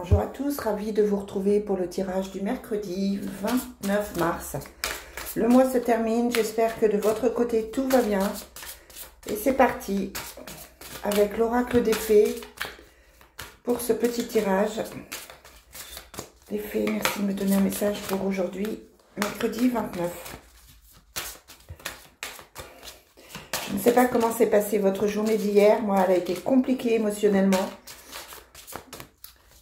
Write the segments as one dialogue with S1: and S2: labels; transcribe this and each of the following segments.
S1: Bonjour à tous, ravi de vous retrouver pour le tirage du mercredi 29 mars. Le mois se termine, j'espère que de votre côté tout va bien. Et c'est parti avec l'oracle des fées pour ce petit tirage. Les fées, merci de me donner un message pour aujourd'hui, mercredi 29. Je ne sais pas comment s'est passée votre journée d'hier. Moi, elle a été compliquée émotionnellement.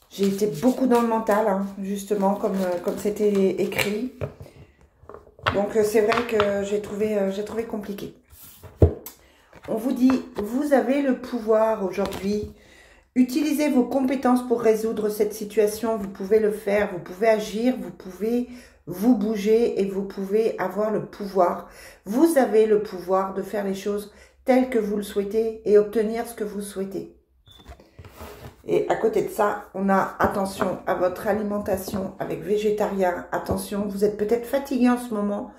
S1: J'ai été beaucoup dans le mental, hein, justement, comme c'était écrit. Donc, c'est vrai que j'ai trouvé compliqué. On vous dit, vous avez le pouvoir aujourd'hui. Utilisez vos compétences pour résoudre cette situation. Vous pouvez le faire, vous pouvez agir, vous pouvez vous bouger et vous pouvez avoir le pouvoir. Vous avez le pouvoir de faire les choses telles que vous le souhaitez et obtenir ce que vous souhaitez. Et à côté de ça, on a attention à votre alimentation avec végétarien. Attention, vous êtes peut-être fatigué en ce moment.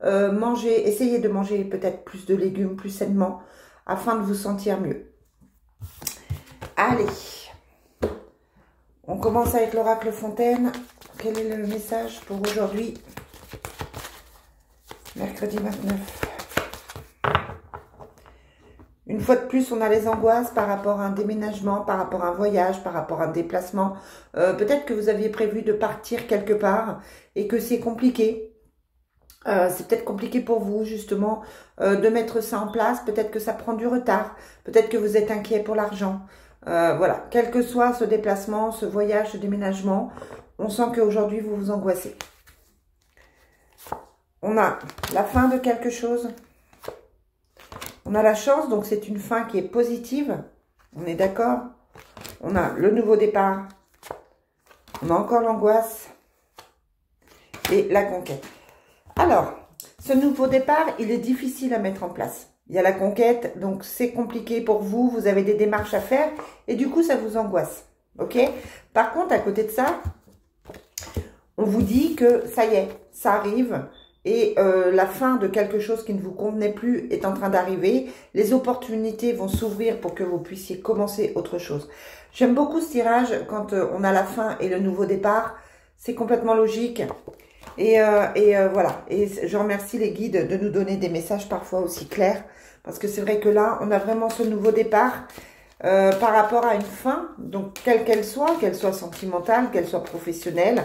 S1: Essayez de manger peut-être plus de légumes, plus sainement, afin de vous sentir mieux. Allez, on commence avec l'oracle Fontaine. Quel est le message pour aujourd'hui, mercredi 29? Une fois de plus, on a les angoisses par rapport à un déménagement, par rapport à un voyage, par rapport à un déplacement. Peut-être que vous aviez prévu de partir quelque part et que c'est compliqué. C'est peut-être compliqué pour vous, justement, de mettre ça en place. Peut-être que ça prend du retard. Peut-être que vous êtes inquiet pour l'argent. Voilà, quel que soit ce déplacement, ce voyage, ce déménagement, on sent qu'aujourd'hui, vous vous angoissez. On a la fin de quelque chose. On a la chance, donc c'est une fin qui est positive. On est d'accord? On a le nouveau départ. On a encore l'angoisse. Et la conquête. Alors, ce nouveau départ, il est difficile à mettre en place. Il y a la conquête, donc c'est compliqué pour vous. Vous avez des démarches à faire. Et du coup, ça vous angoisse. Ok? Par contre, à côté de ça, on vous dit que ça y est, ça arrive. Et la fin de quelque chose qui ne vous convenait plus est en train d'arriver. Les opportunités vont s'ouvrir pour que vous puissiez commencer autre chose. J'aime beaucoup ce tirage quand on a la fin et le nouveau départ. C'est complètement logique. Et voilà. Et je remercie les guides de nous donner des messages parfois aussi clairs. Parce que c'est vrai que là, on a vraiment ce nouveau départ par rapport à une fin. Donc, quelle qu'elle soit sentimentale, qu'elle soit professionnelle.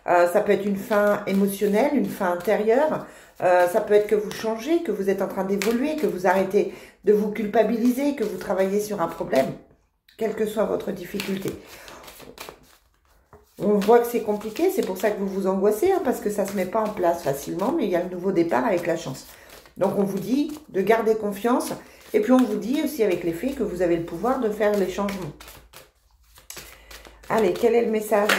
S1: Ça peut être une fin émotionnelle, une fin intérieure. Ça peut être que vous changez, que vous êtes en train d'évoluer, que vous arrêtez de vous culpabiliser, que vous travaillez sur un problème, quelle que soit votre difficulté. On voit que c'est compliqué, c'est pour ça que vous vous angoissez, hein, parce que ça ne se met pas en place facilement, mais il y a le nouveau départ avec la chance. Donc on vous dit de garder confiance, et puis on vous dit aussi avec les fées que vous avez le pouvoir de faire les changements. Allez, quel est le message ?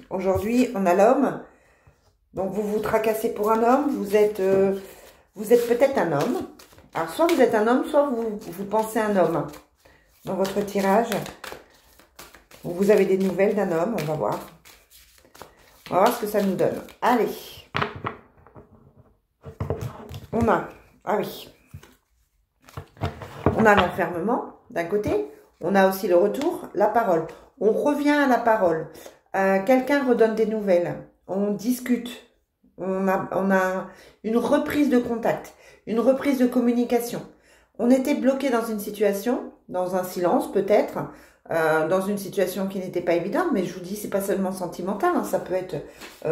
S1: Aujourd'hui, on a l'homme. Donc, vous vous tracassez pour un homme. Vous êtes peut-être un homme. Alors, soit vous êtes un homme, soit vous pensez un homme. Dans votre tirage, vous avez des nouvelles d'un homme. On va voir. On va voir ce que ça nous donne. Allez. On a... Ah oui. On a l'enfermement, d'un côté. On a aussi le retour, la parole. On revient à la parole. Quelqu'un redonne des nouvelles, on discute, on a une reprise de contact, une reprise de communication. On était bloqué dans une situation, dans un silence peut-être, dans une situation qui n'était pas évidente, mais je vous dis, c'est pas seulement sentimental, hein, ça peut être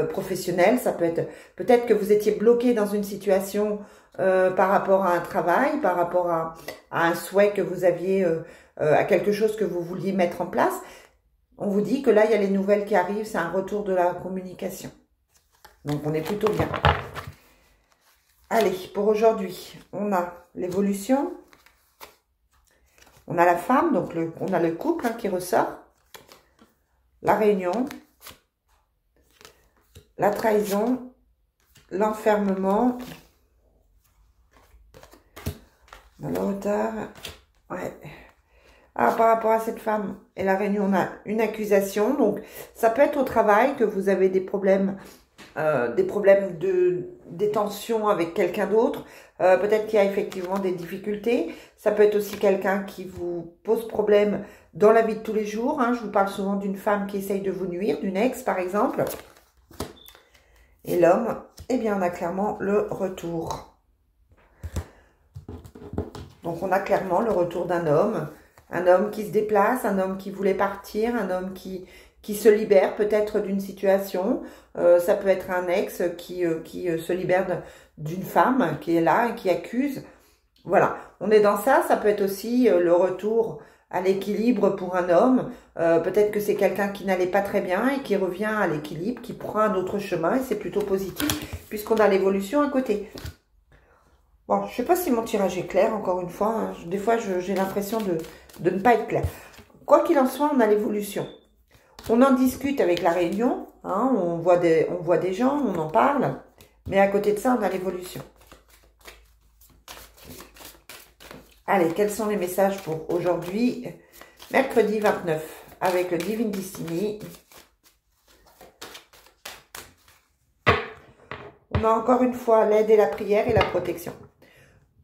S1: professionnel, ça peut être, peut-être que vous étiez bloqué dans une situation par rapport à un travail, par rapport à un souhait que vous aviez, à quelque chose que vous vouliez mettre en place. On vous dit que là, il y a les nouvelles qui arrivent, c'est un retour de la communication. Donc, on est plutôt bien. Allez, pour aujourd'hui, on a l'évolution. On a la femme, donc on a le couple qui ressort. La réunion. La trahison. L'enfermement. Le retard. Ouais. Ah, par rapport à cette femme et la réunion, on a une accusation. Donc, ça peut être au travail que vous avez des problèmes des problèmes des tensions avec quelqu'un d'autre. Peut-être qu'il y a effectivement des difficultés. Ça peut être aussi quelqu'un qui vous pose problème dans la vie de tous les jours. Hein. Je vous parle souvent d'une femme qui essaye de vous nuire, d'une ex par exemple. Et l'homme, eh bien on a clairement le retour. Donc on a clairement le retour d'un homme. Un homme qui se déplace, un homme qui voulait partir, un homme qui se libère peut-être d'une situation. Ça peut être un ex qui se libère d'une femme qui est là et qui accuse. Voilà, on est dans ça. Ça peut être aussi le retour à l'équilibre pour un homme. Peut-être que c'est quelqu'un qui n'allait pas très bien et qui revient à l'équilibre, qui prend un autre chemin et c'est plutôt positif puisqu'on a l'évolution à côté. Bon, je ne sais pas si mon tirage est clair, encore une fois. Hein. Des fois, j'ai l'impression de ne pas être clair. Quoi qu'il en soit, on a l'évolution. On en discute avec la réunion. Hein, on voit des gens, on en parle. Mais à côté de ça, on a l'évolution. Allez, quels sont les messages pour aujourd'hui, mercredi 29, avec le Divine Destiny. On a encore une fois l'aide et la prière et la protection.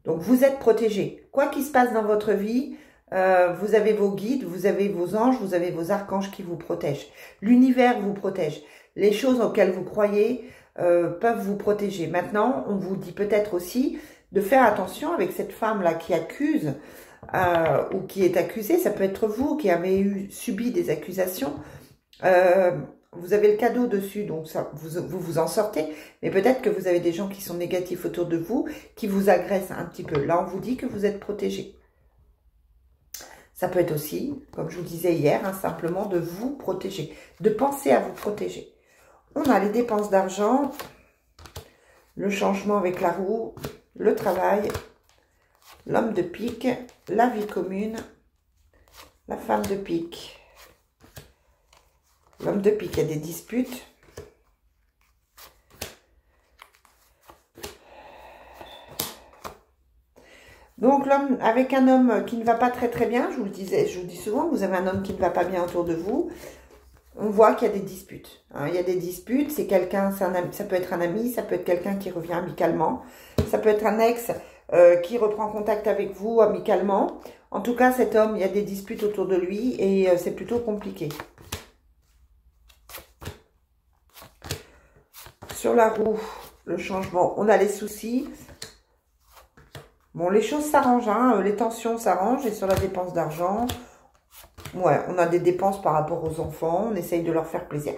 S1: Donc, vous êtes protégés. Quoi qu'il se passe dans votre vie, vous avez vos guides, vous avez vos anges, vous avez vos archanges qui vous protègent. L'univers vous protège. Les choses auxquelles vous croyez peuvent vous protéger. Maintenant, on vous dit peut-être aussi de faire attention avec cette femme-là qui accuse ou qui est accusée. Ça peut être vous qui avez subi des accusations. Vous avez le cadeau dessus, donc ça, vous en sortez. Mais peut-être que vous avez des gens qui sont négatifs autour de vous, qui vous agressent un petit peu. Là, on vous dit que vous êtes protégé. Ça peut être aussi, comme je vous disais hier, hein, simplement de vous protéger, de penser à vous protéger. On a les dépenses d'argent, le changement avec la roue, le travail, l'homme de pique, la vie commune, la femme de pique. L'homme de pique, il y a des disputes. Donc, l'homme, avec un homme qui ne va pas très bien, je vous dis souvent, vous avez un homme qui ne va pas bien autour de vous, on voit qu'il y a des disputes. Hein, il y a des disputes, c'est quelqu'un, ça peut être un ami, ça peut être quelqu'un qui revient amicalement, ça peut être un ex qui reprend contact avec vous amicalement. En tout cas, cet homme, il y a des disputes autour de lui et c'est plutôt compliqué. Sur la roue, le changement, on a les soucis. Bon, les choses s'arrangent, hein, les tensions s'arrangent. Et sur la dépense d'argent, ouais, on a des dépenses par rapport aux enfants. On essaye de leur faire plaisir.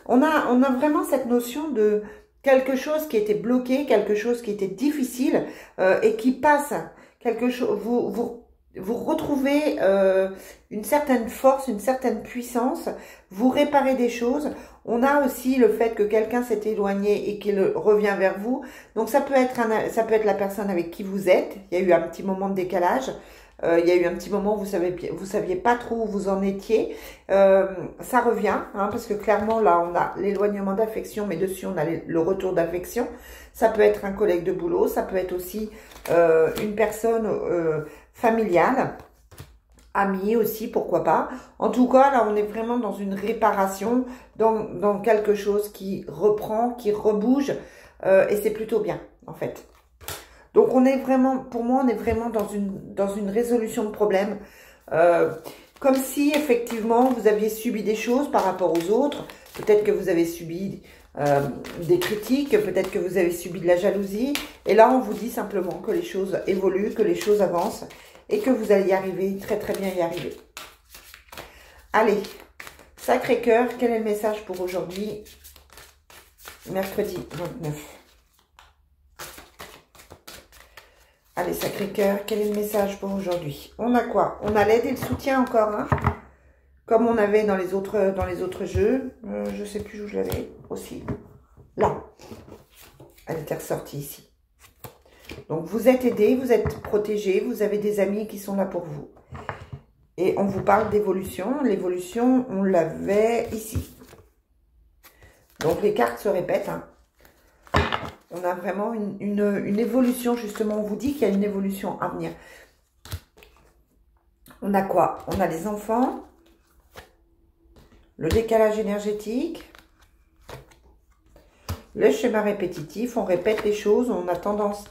S1: On a vraiment cette notion de quelque chose qui était bloqué, quelque chose qui était difficile et qui passe. Quelque chose, vous retrouvez une certaine force, une certaine puissance, vous réparez des choses. On a aussi le fait que quelqu'un s'est éloigné et qu'il revient vers vous. Donc ça peut être la personne avec qui vous êtes. Il y a eu un petit moment de décalage. Il y a eu un petit moment où vous saviez pas trop où vous en étiez. Ça revient, hein, parce que clairement là on a l'éloignement d'affection, mais dessus on a le retour d'affection. Ça peut être un collègue de boulot, ça peut être aussi une personne familiale, amie aussi, pourquoi pas. En tout cas, là, on est vraiment dans une réparation, dans quelque chose qui reprend, qui rebouge, et c'est plutôt bien, en fait. Donc, on est vraiment, pour moi, on est vraiment dans une résolution de problème, comme si, effectivement, vous aviez subi des choses par rapport aux autres. Peut-être que vous avez subi des critiques, peut-être que vous avez subi de la jalousie. Et là, on vous dit simplement que les choses évoluent, que les choses avancent et que vous allez y arriver, très très bien y arriver. Allez, Sacré-Cœur, quel est le message pour aujourd'hui, mercredi 29? Allez, Sacré-Cœur, quel est le message pour aujourd'hui? On a quoi? On a l'aide et le soutien encore, hein, comme on avait dans les autres jeux. Je ne sais plus où je l'avais aussi. Là. Elle était ressortie ici. Donc, vous êtes aidés, vous êtes protégés, vous avez des amis qui sont là pour vous. Et on vous parle d'évolution. L'évolution, on l'avait ici. Donc, les cartes se répètent. Hein. On a vraiment une évolution, justement. On vous dit qu'il y a une évolution à venir. On a quoi? On a les enfants. Le décalage énergétique. le schéma répétitif, on répète les choses, on a tendance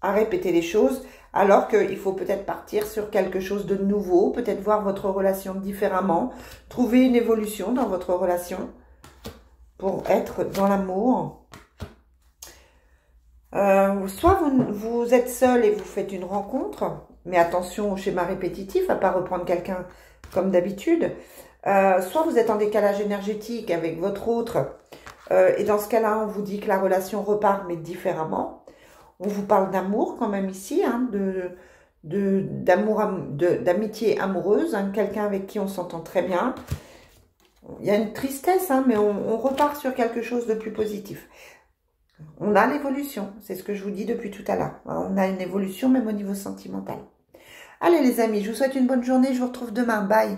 S1: à répéter les choses, alors qu'il faut peut-être partir sur quelque chose de nouveau, peut-être voir votre relation différemment, trouver une évolution dans votre relation pour être dans l'amour. Soit vous êtes seul et vous faites une rencontre, mais attention au schéma répétitif, à ne pas reprendre quelqu'un comme d'habitude. Soit vous êtes en décalage énergétique avec votre autre, et dans ce cas-là, on vous dit que la relation repart, mais différemment. On vous parle d'amour quand même ici, hein, d'amitié amoureuse, hein, quelqu'un avec qui on s'entend très bien. Il y a une tristesse, hein, mais on repart sur quelque chose de plus positif. On a l'évolution, c'est ce que je vous dis depuis tout à l'heure. On a une évolution même au niveau sentimental. Allez les amis, je vous souhaite une bonne journée, je vous retrouve demain, bye.